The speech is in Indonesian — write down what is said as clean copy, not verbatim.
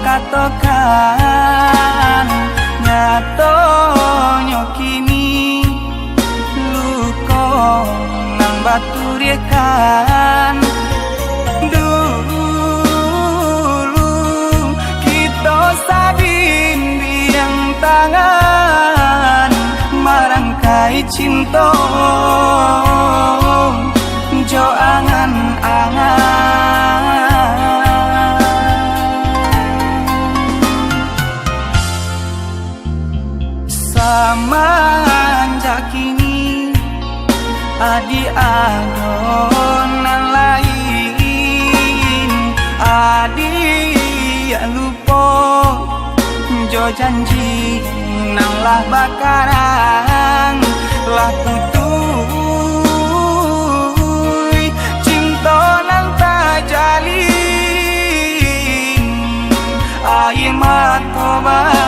katokan nyato nyokini luko nang batu rekan dulu kita sabin biang tangan marangkai cinta jo angan-angan semenjak kini adi adonan lain adi ya lupa jo janji nang lah bakarang lah tutui cinta nang tak jalin air mata